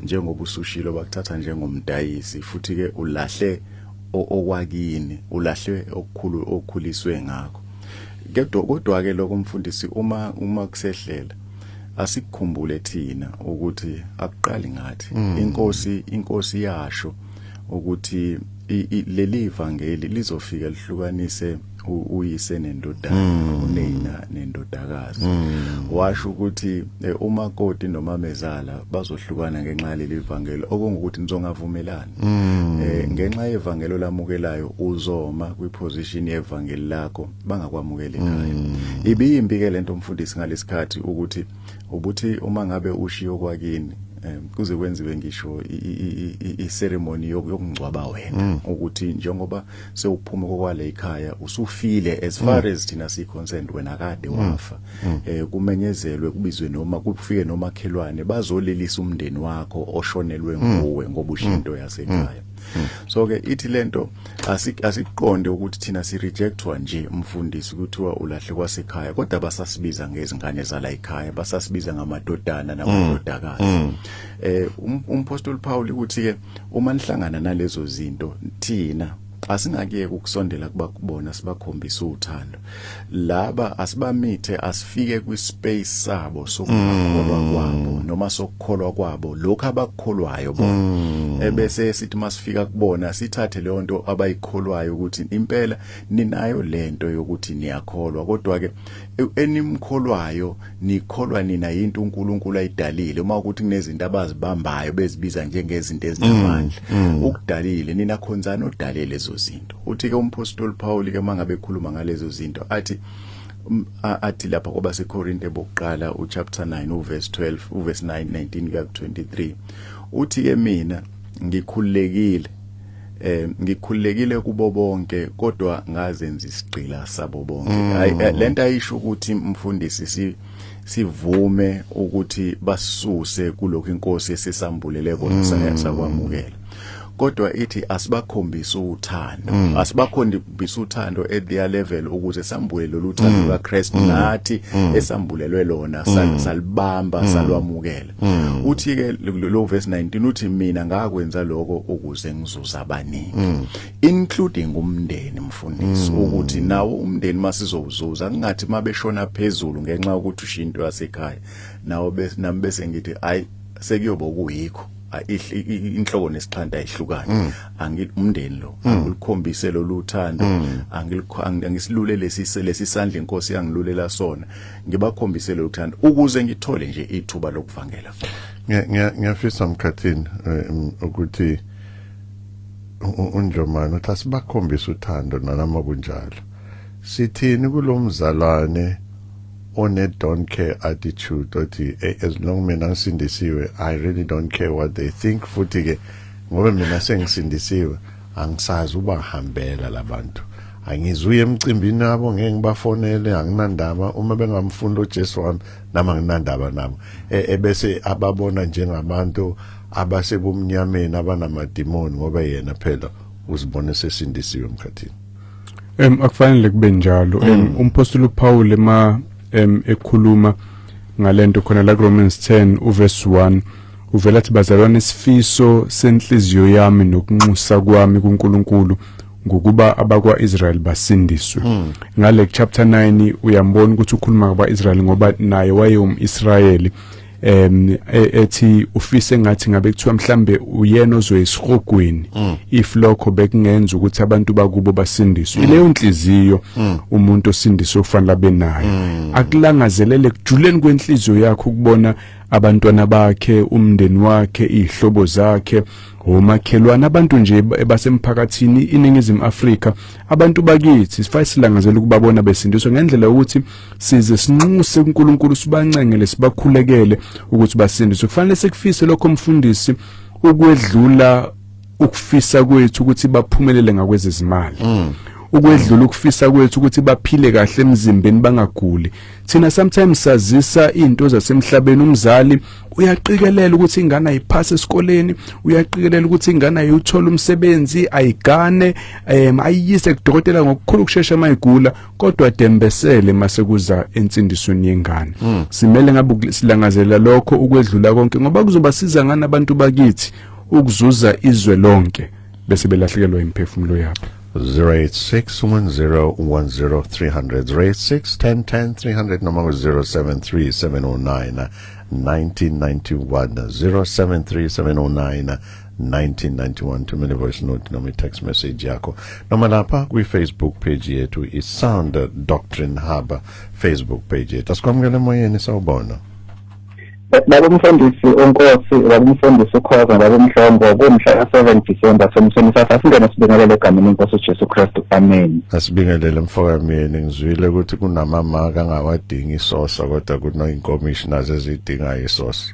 njengoba usushilo bakuthatha njengomdayisi futhi ke ulahle okwakini ulahle okukhulu okhuliswe ngakho kodwa ke lokho mfundisi uma kusehlela asikukhumbule thina ukuthi akuqali ngathi inkosi yasho ukuthi leli ivangeli lizofika lihlukanise uyise nendodana unina nendodakazi washo ukuthi umakoti noma mezala bazohlukana ngenxa yaleli ivangeli okungukuthi nizongavumelani ngenxa yevangeli lamukelayo uzoma kwiposition yevangeli lakho bangakwamukela ekhaya ibiyimbi ke lento mfundisi ngalesikhathi ukuthi ubuthi uma ngabe ushiyo kwakini kuze kwenziwe ngisho iceremony yokungcwaba wena ukuthi njengoba sewuphuma kokwale ekhaya usufile as far as thina si concerned wena kade wafa kumenyezelwe kubizwe noma kufike nomakhelwane bazolelisa umndeni wakho oshonelwe nguwe ngoba ushinto yasekhaya so ke ithi lento asiqonde ukuthi thina si rejectwa nje umfundisi kuthiwa ulahle kwasekhaya kodwa basasibiza ngezingane zala ekhaya basasibiza ngamadodana namadodakazi umpostoli Paul uthi ke uma nihlangana nalezo zinto thina asingakiyeke ukusondela kubakubona sibakhombisa uthando laba asibamithe asifike kwispace sabo sokukholwa kwabo noma sokukholwa kwabo lokho abakukholwayo bona ebese sithi masifika kubona sithathe leyo nto abayikholwayo ukuthi impela ninayo lento yokuthi niyakholwa kodwa ke enimkholwayo nikholwa nina into uNkulunkulu ayidalile uma ukuthi kunezinto abazibambayo bezibiza njengezinto ezinamandla ukudalile nina khonzana odalile lezo zinto uthi ke umpostoli Paul ke mangabe ekhuluma ngalezo zinto athi lapha ngoba seKorinte bokuqala uchapter 9 uverse 12 uverse 9 19 kuya 23 uthi ke mina ngikhulekile kubo bonke kodwa ngazenza isigqila sabo bonke lento ayisho ukuthi mfundisi sivume ukuthi basuse kulokho inkosi esesambulele kona sayakwamukela kodwa ithi asibakhombisa uthando asibakhombisa uthando at their level ukuze sambule loluthando kaChrist nathi esambulelwe lona salibamba salwamukela uthi ke lo verse 19 uthi mina ngakwenza lokho ukuze ngizuza abaningi including umndeni mfundisi ukuthi nawo umndeni masizowuzuza ngathi mabeshona phezulu ngenxa ukuthi ushinto yasekhaya nawo bese ngithi ayi sekuyoba kuyikho inhloko nesixhanda ehlukana umndeni lo angilikhombise lo luthando angisilule lesi sandla inkosi yangilulela sona ngibakhombise lo luthando ukuze ngithole nje ithuba lokuvangela ngiyafisa mkhathini ukuthi unjomani uthi asibakhombisa uthando nanoma kunjalo sithini kulomzalwane one don't care attitude othi as long mina ngisindisiwe I really don't care what they think futhi ke ngoba mina sengisindisiwe angisazi ubahambela labantu angizuye emcimbini nabo ngeke ngibafonele anginandaba uma bengamfunda uJesu wami nama nginandaba nabo ebese ababona njengabantu abasebumnyameni abanamadimoni ngoba yena phela uzibona sesindisiwe emkhathini akufanele kube njalo umpostoli Paul ekhuluma ngalento khona la Romans 10 uverse 1 uvela athi bazalwane isifiso senhliziyo yami nokunxusa kwami kuNkulunkulu ngokuba abakwaIsrael basindiswe ngale chapter 9 uyambona ukuthi ukhuluma ngaba-Israel ngoba naye wayeyumIsrayeli ethi ufise ngathi ngabe kuthiwa mhlambe uyena ozoyisirhogweni if lokho bekungenza ukuthi abantu bakubo basindiswe leyo inhliziyo umuntu osindiswe ufanele benayo akulangazelele kujuleni kwenhliziyo yakho ukubona abantwana bakhe umndeni wakhe izihlobo zakhe omakhelwane abantu nje basemphakathini iningizimu Afrika abantu bakithi sifike silangazela ukubabona besindiswa ngendlela ukuthi size sinxuse uNkulunkulu sibancengele sibakhulekele ukuthi basindiswe kufanele sekufise lokho mfundisi ukwedlula ukufisa kwethu ukuthi baphumelele ngakwezezimali ukwedlula ukufisa kwethu ukuthi baphile kahle emzimbeni bangaguli. Thina sometimes sazisa into zasemhlabeni. Umzali uyaqikelela ukuthi ingane ayiphase esikoleni, uyaqikelela ukuthi ingane ayithola umsebenzi, ayigane, ayiyise kudokotela ngokukhulu kushesha mayigula, kodwa dembesele mase kuza ensindisweni yengane. Simele ngabe silangazela lokho ukwedlula konke ngoba kuzobasiza ngani abantu bakithi ukuzuza izwe lonke bese belahlekelwa imphefumulo yabo. 086101030 0861010 noma 073709 1991 073709 1991 tumele voice note noma text message yakho noma lapha kwi Facebook page yethu iSound Doctrine Hub Facebook page yethu. Asikwamukele moyeni sawubona. Baba umfundisi onkosi, baba umfundisi ukhoza, baba umhlongo kumhla ka7 December somsonisa singena sibingelele egameni lenkosi uJesu Kristu. Amen. Asibingelele mfokamyeni, ngizwile ukuthi kunamamaka angawadingi isosa kodwa kuno incommissioners ezidinga isosa.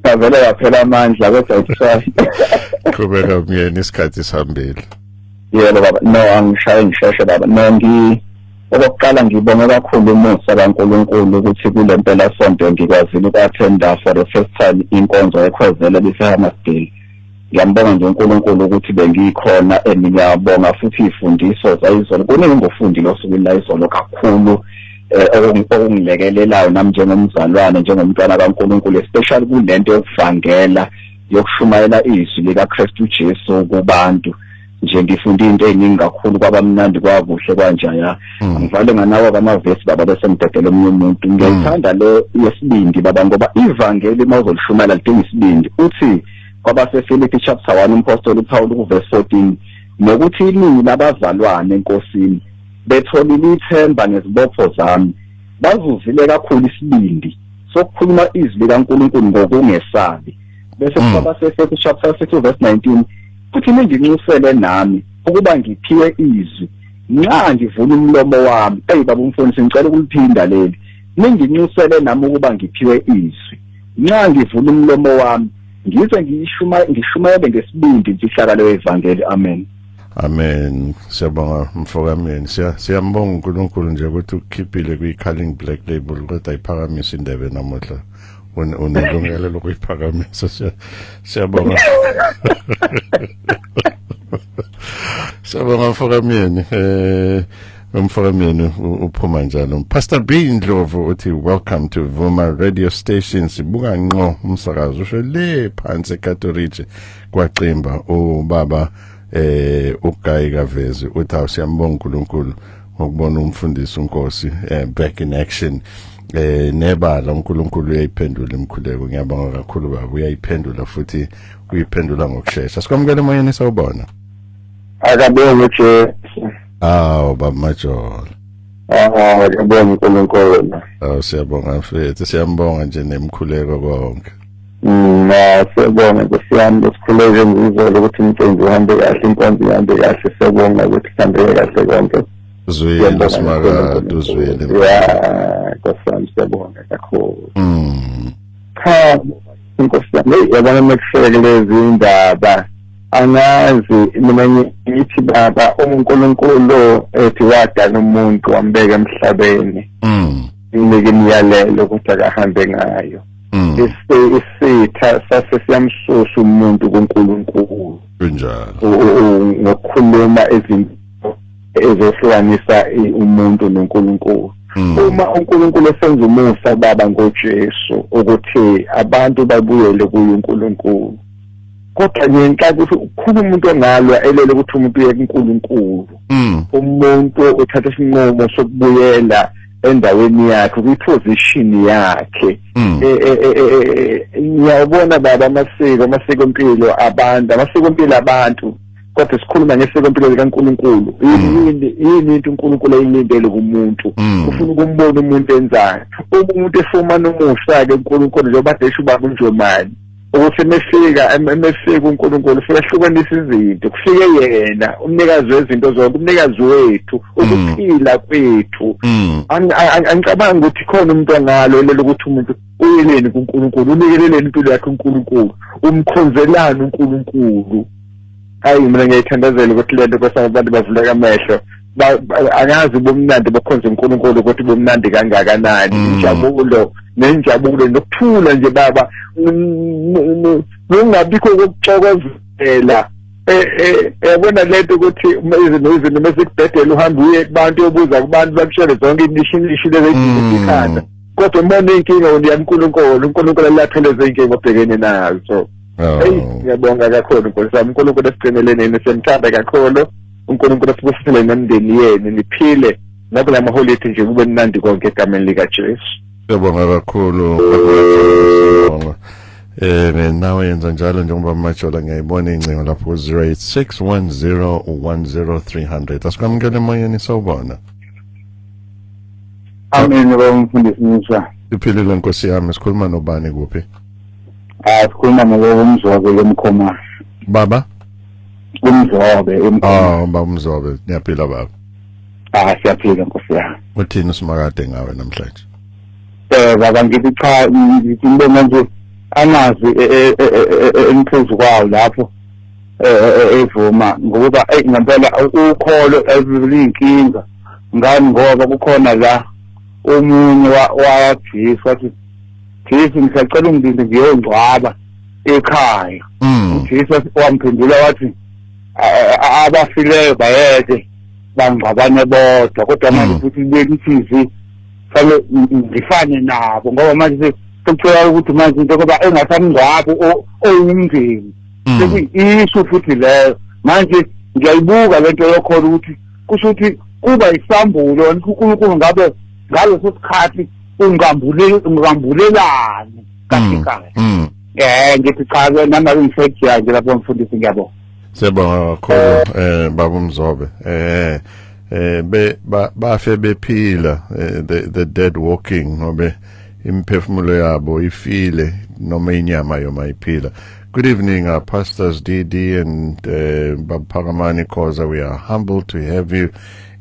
Avele yaphela amandla kodwa kusasa. Qhubeka myeni isikhathi sihambile. Yebo baba, no angishaye ngisheshe baba. No okokuqala ngibonga kakhulu umusa kaNkulunkulu ukuthi kule mpela sonto ngikwazile ukuattenda for the first time inkonzo ekhwezela leShamastile. Ngiyambonga nje uNkulunkulu ukuthi bengikhona ngiyabonga futhi ifundiso zayizolo kuningi ngofundile osukwini izolo kakhulu okungilekelelayo nami njengomzalwane njengomntwana kaNkulunkulu, especially kulento yokuvangela yokushumayela izwi likaKristu Jesu kubantu. Nje ngifunda into eziningi kakhulu kwabamnandi kwakuhle kanjaya. Ngivale nganawo amavesi baba bese ngidedela omunye umuntu. Ngiyithanda le yesibindi baba ngoba ivangeli mawuzolishumayela lidinga isibindi. Uthi kwabaseFilipi chapter 1 umpostoli uPaul kuverse 14 nokuthi iningi labazalwane enkosini betholile ithemba ngezibopho zami bazuzile kakhulu isibindi sokukhuluma izwi likaNkulunkulu ngokungesabi. Bese kwabaseFilipi chapter 6 verse 19 futhi ninginxusele nami ukuba ngiphiwe izwi nxa ngivula umlomo wami. Baba umfundisi ngicela ukuliphinda leli. Ninginxusele nami ukuba ngiphiwe izwi nxa ngivula umlomo wami ngize ngishumayele ngesibindi imfihlakalo yevangeli. Amen. Amen. Siyabonga mfokamyeni. Siyambonga uNkulunkulu nje ukuthi ukukhiphile kwi-Calling Black Label kodwa ayiphakamisa indebe namuhla. Unelungelo lokuyiphakamisa. Siyabonga. Siyabonga mfokamyeni. Umfokamyeni uphuma njalo. Pastor B Ndlovu uthi welcome to Vuma radio station. Sibuka ngqo umsakazo usho le phansi eKatolike kwaCimba ubaba uGayi Kavezi uthi awusiyambonga uNkulunkulu ngokubona umfundisi uNkosi back in action. Nebala uNkulunkulu uyayiphendula imkhuleko. Ngiyabonga kakhulu baba, uyayiphendula futhi uyiphendula ngokusheshsha. Sikwamukele moyeni sawubona. Akabonga Jesu. Baba Majolo. Akabonga uNkulunkulu. Siyabonga mfethu, siyambonga nje nemkhuleko konke. Siyabonga kusiyami lesikhuleko ngizolo ukuthi umcimbi uhambe kahle, inkonzo ihambe kahle. Siyabonga ukuthi sihambe kahle konke. Zwele smaka duzwele. Yeah, kusiyami siyabonga kakhulu. Inkosi yami yabona mekuhlele lezi indaba. Angazi mina ngithi baba uNkulunkulu ethi wadala umuntu wambeka emhlabeni. Inike imiyalelo ukuthi akahambe ngayo. Isitha sasesiyamsusa umuntu kuNkulunkulu. Kunjalo. Ngokukhuluma izinto ezohlukanisa umuntu noNkulunkulu. Uma uNkulunkulu esenza umusa baba ngoJesu ukuthi abantu babuyele kuNkulunkulu. Kodwa ngenkathi ukukhuluma umuntu ongalwa elele ukuthi umuntu uye kuNkulunkulu. Umuntu uthatha isinqumo sokubuyela endaweni yakhe kwi-position yakhe. Ngiyabona baba amasiko empilo abantu kodwa sikhuluma ngesiko empilo likaNkulunkulu. Yini into uNkulunkulu ayilindele kumuntu? Ufuna ukumbona umuntu enzani. Umuntu efumana umusa ke uNkulunkulu njengoba desho ubaba uNjomani ukuthi mesifika uNkulunkulu siyahlukanisa izinto kufike yena umnikazi wezinto zonke umnikazi wethu ukuphila kwethu angicabanga ukuthi khona umuntu angalo lelo ukuthi umuntu uyeleni kuNkulunkulu unikeleleni impilo yakhe uNkulunkulu umkhonzelana uNkulunkulu hayi mina ngiyayithandazela ukuthi lento kwabantu bavuleka amehlo angazi bomnandi bakhonza uNkulunkulu ukuthi bomnandi kangakanani injabulo nenjabulo nokuthula nje baba ngingabikho ukuxokozela yabona lento ukuthi izinto mesikubhedela uhambe uye kubantu yobuza kubantu bakushele zonke inishinisho lezikhanda kodwa mbona inkinga uNkulunkulu lapheleze inkinga obhekene nazo ngiyabonga kakhulu Nkosi yami uNkulunkulu esiqinelene nesemthanda kakhulu uNkulunkulu asibusisele nemndeni yenu niphile nakula maholiday nje kube mnandi konke egameni lika Jesu. Ngiyabonga kakhulu nawe yenza njalo njengoba majola ngiyayibona incingo lapho 0861010300 asikwamukele emoyeni sawubona. Amen bamfundisi Musa. Iphilile Nkosi yami sikhuluma nobani kuphi? Sikhuluma noMzobe eMkhoma. Baba? Umzobe eMkhoma. Baba Umzobe niyaphila baba? Siyaphila Nkosi yami. Uthini usimakade ngawe namhlanje? Baba ngithi cha ngibona nje amazi emphuzu kwawo lapho evuma ngoba ngempela ukholo ezilinkinga ngani ngoba kukhona la umunye waJesu wathi Jesu ngisacela ungilinde ngiyongcwaba ekhaya uJesu wamphendula wathi abafileyo bayeke bangcwabane bodwa kodwa manje futhi bekuthi fanele ngifane nabo ngoba manje sekucela ukuthi manje into ngoba engasamngcwabo oyumndeni sekuyisho futhi leyo manje ngiyayibuka lento yokhona ukuthi kusho ukuthi kuba isambulo uNkulunkulu ngabe ngaleso sikhathi ungambulelane kahle kahle ngithi cha nami ngisekhaya nje lapho mfundisi ngiyabona. Siyabonga kakhulu baba Umzobe bafe bephila the dead walking ngobe imphefumulo yabo ifile noma inyama yoma iphila. Good evening, our pastors DD and Pagamani Koza. We are humbled to have you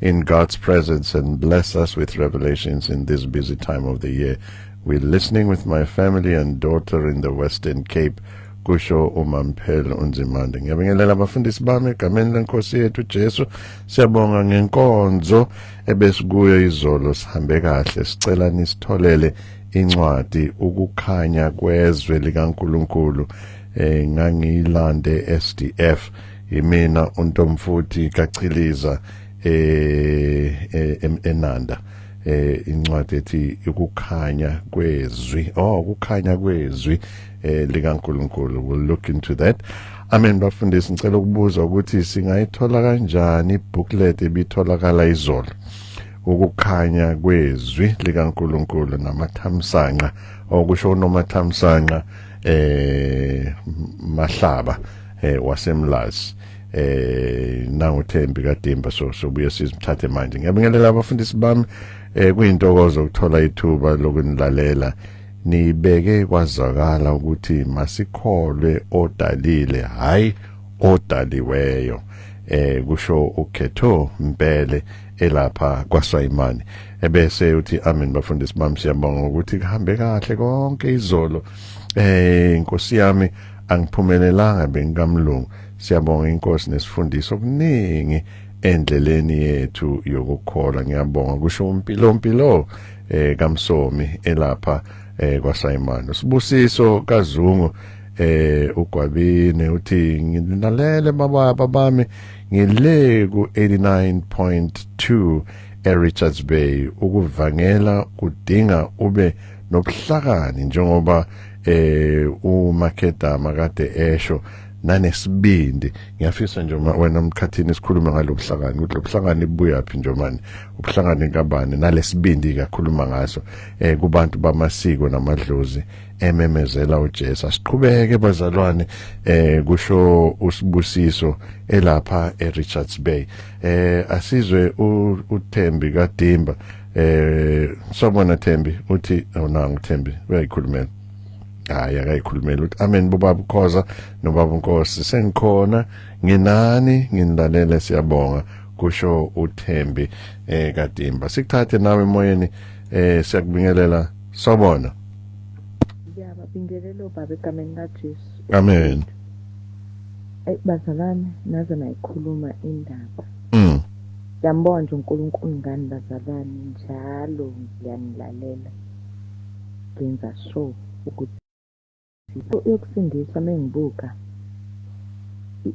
in God's presence and bless us with revelations in this busy time of the year. We're listening with my family and daughter in the Western Cape. Kusho uMamphelo Unzimande. Ngiyabingelela abafundisi bami egameni lenkosi yethu Jesu. Siyabonga ngenkonzo ebesikuyo izolo sihambe kahle sicela nisitholele incwadi ukukhanya kwezwe likaNkulunkulu ngangilande SDF yimina uNtomfuthi kaChiliza eNanda incwadi ethi ukukhanya kwezwi ukukhanya kwezwi likaNkulunkulu. We'll look into that. Amen bafundisi ngicela ukubuza ukuthi singayithola kanjani booklet ebitholakala izolo ukukhanya kwezwi likaNkulunkulu namathamsanqa okusho nomathamsanqa Mahlaba wasemlazi nanguThembi kaDimba so buye sizithathe manje. Ngiyabingelela abafundisi bami kuyintokozo ukuthola ithuba lokunilalela. Nibeke kwazakala ukuthi masikholwe odalile hayi odaliweyo kusho ukhetho Mpele elapha kwaSwayimani ebese uthi amen bafundisi bami siyabonga ukuthi kuhambe kahle konke izolo inkosi yami angiphumelelanga bengikamlungu. Siyabonga inkosi nesifundiso okuningi endleleni yethu yokukhola. Ngiyabonga kusho umpilo kaMsomi elapha kwaSayimani. Sibusiso kaZungu uGwabine uthi nginalele baba bami ngile ku 89.2 eRichards Bay. Ukuvangela kudinga ube nobuhlakani njengoba uMakedama kade esho nanesibindi. Ngiyafisa nje wena mkhathini sikhuluma ngalobuhlakani ukuthi lobuhlakani buya phi nje manje ubuhlakani kabani nalesibindi kakhuluma ngaso kubantu bamasiko namadlozi ememezela uJesu. Siqhubeke bazalwane kusho usibusiso elapha eRichards Bay. Asizwe uThembi kaDimba sabona Thembi uthi awunanga Thembi uyayikhulumela hayi akayikhulumela uthi amen bobaba ukhoza nobaba Nkosi sengikhona nginani nginilalela siyabonga kusho uThembi Kadimba. Sikuthathe nawe emoyeni siyakubingelela sobona. Ngiyababingelelo baba egameni kaJesu. Amen. Bazalwane naze nayikhuluma indaba. Ngiyambona nje uNkulunkulu ngani bazalwane njalo ngiyanilalela. Ngenza sure ukuthi yokusindisa mengibuka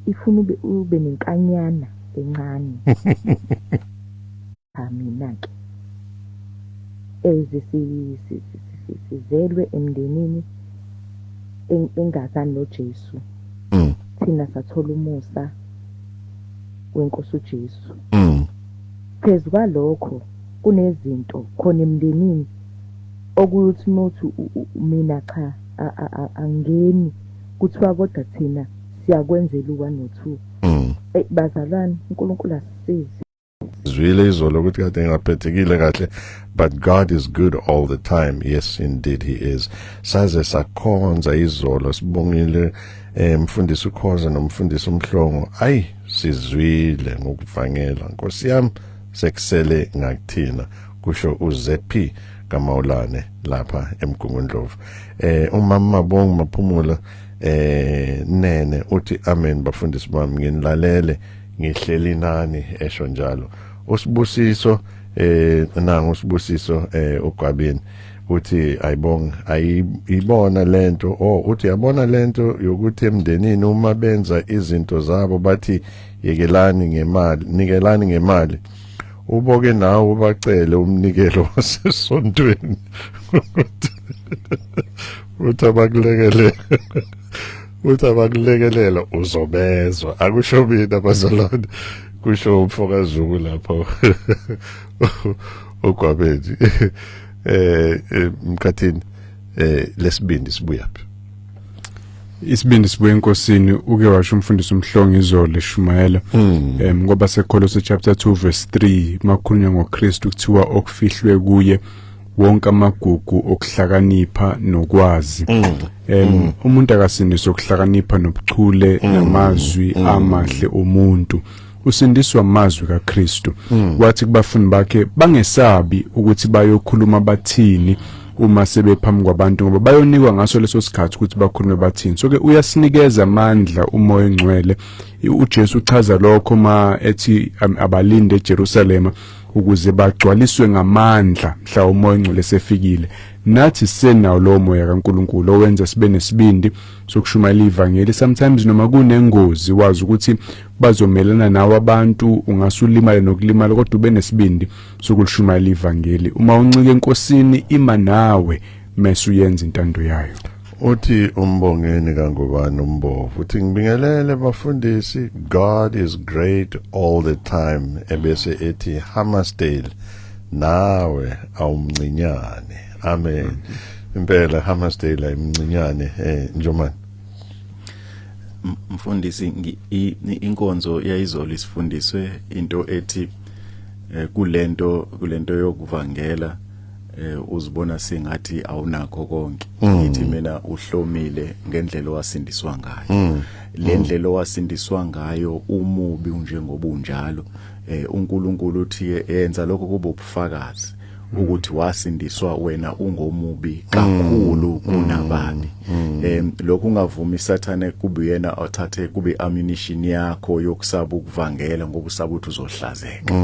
ifuna ube nenkanyana encane. Mina ke sizelwe emndenini engazani noJesu. Thina sathola umusa weNkosi uJesu. Phezu kwalokho kunezinto khona emndenini okuthi umuntu mina cha angeni kuthiwa kodwa thina siyakwenzela u1 no2. Bazalwane uNkulunkulu asisize. Zwile izolo ukuthi kade ngaphathekile kahle, but God is good all the time. Yes indeed he is. Saze sakhonza izolo sibongile mfundisi ukhoza nomfundisi umhlongo. Ayi sizwile ngokuvangela. Nkosi yami sekusele ngakuthina kusho uZP kaMawulane lapha eMgungundlovu. Umama Mabongo Maphumula nene uthi amen bafundisi bami nginilalele ngihleli nani esho njalo. Usibusiso nangu usibusiso uGwabini uthi ayibonga ayibona lento uthi yabona lento yokuthi emndenini uma benza izinto zabo bathi yekelani ngemali nikelani ngemali uboke nawe ubacele umnikelo wasesontweni utabakulekelela uzobezwa akusho mina bazalwane kusho umfokazulu lapho uGwabeni mkhathini lesibindi sibuyaphi isibindi sibuye enkosini uke washo umfundisi umhlongo izolo eShumayela ngoba seKolose chapter 2 verse 3 makhulunywa ngoKristu kuthiwa okufihlwe kuye wonke amagugu okuhlakanipha nokwazi. Umuntu akasindiswa ukuhlakanipha nobuchule namazwi amahle omuntu, usindiswa amazwi kaKristu. Wathi kubafundi bakhe bangesabi ukuthi bayokhuluma bathini uma sebephambi kwabantu ngoba bayonikwa ngaso leso sikhathi ukuthi bakhulume bathini. So ke uyasinikeza amandla uMoya Engcwele. uJesu uchaza lokho ma ethi abalinde eJerusalema ukuze bagcwaliswe ngamandla mhla uMoya Engcwele sefikile. Nathi senawo lo moya kaNkuluNkulu owenza sibe nesibindi sokushumayela ivangeli. Sometimes noma kunengozi wazi ukuthi bazomelana nawe abantu ungasulimala nokulimala kodwa ube nesibindi sokushumayela ivangeli. Uma uncike enkosini ima nawe mase uyenza intando yayo. Uthi umbongeni kangubani umbovu uthi ngibingelele bafundisi God is great all the time ebese ethi Hammersdale nawe awumncinyane. Amen. Impela Hammersdale ayimncinyane Njomani. Mfundisi inkonzo yayizolo isifundiswe into ethi kulento yokuvangela uzibona sengathi awunakho konke. Ithi mina uhlomile ngendlela owasindiswa ngayo. Le ndlela owasindiswa ngayo umubi njengoba unjalo. uNkulunkulu uthi yenza lokho kube ubufakazi ukuthi wasindiswa wena ungomubi kakhulu kunababi. Lokho ungavumi isathane kube yena athathe kube ammunition yakho yokusaba ukuvangela ngoba usaba ukuthi uzohlazeka.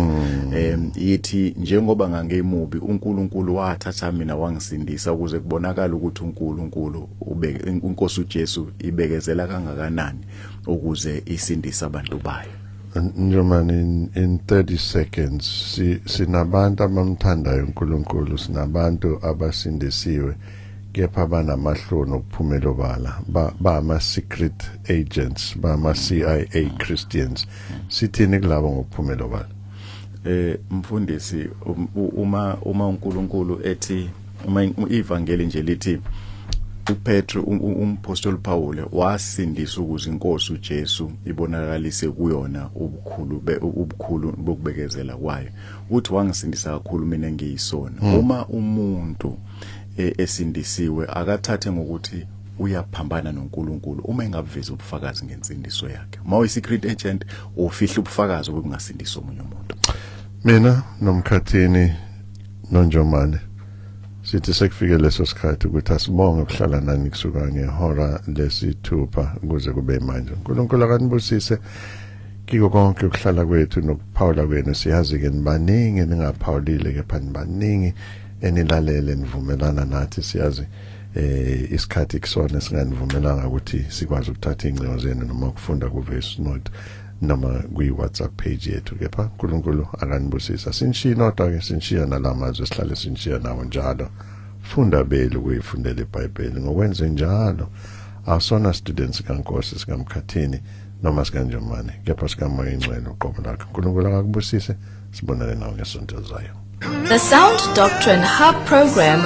Yithi njengoba ngangemubi uNkulunkulu wathatha mina wangisindisa ukuze kubonakala ukuthi uNkulunkulu uNkosi uJesu ibekezela kangakanani ukuze isindisa abantu bayo. Njomani in 30 seconds sinabantu abamthandayo uNkulunkulu, sinabantu abasindisiwe kepha banamahloni okuphumela obala ba ama secret agents ba ama CIA Christians. Sithini kulabo ngokuphumela obala? Mfundisi uma uNkulunkulu ethi uma ivangeli nje lithi uPetru umpostoli Paul wasindisa ukuze inkosi uJesu ibonakalise kuyona ubukhulu bokubekezela kwayo. Uthi wangisindisa kakhulu mina ngiyisona. Uma umuntu esindisiwe akathathe ngokuthi uyaphambana noNkulunkulu uma engaveza ubufakazi ngensindiso yakhe. Uma secret agent ufihla ubufakazi obungasindisa omunye umuntu. Mina nomkhathini noNjomane sithi sekufike leso sikhathi ukuthi asibonge ukuhlala nani kusuka ngehora lesithupha ukuze kube manje. uNkulunkulu akanibusise kiko konke ukuhlala kwethu nokuphawula kwenu. Siyazi ke nibaningi ningaphawulile kepha nibaningi enilalele nivumelana nathi. Siyazi isikhathi kusona singanivumelanga ukuthi sikwazi ukuthatha ingcingo zenu noma ukufunda ku-voice note noma kwi-WhatsApp page yethu. Kepha uNkulunkulu akanibusisa. Sinishiya nodwa ke sinishiya nalamazwi sihlale sinishiya nawo njalo. Funda belu ukuyifundela iBhayibheli. Ngokwenze njalo awusona students kaNkosi sikamkhathini noma sikanjomane kepha sikamoya ingcwele uqobo lakhe. uNkulunkulu akakubusise. Sibonane nawe ngesonto zayo. The Sound Doctrine Hub program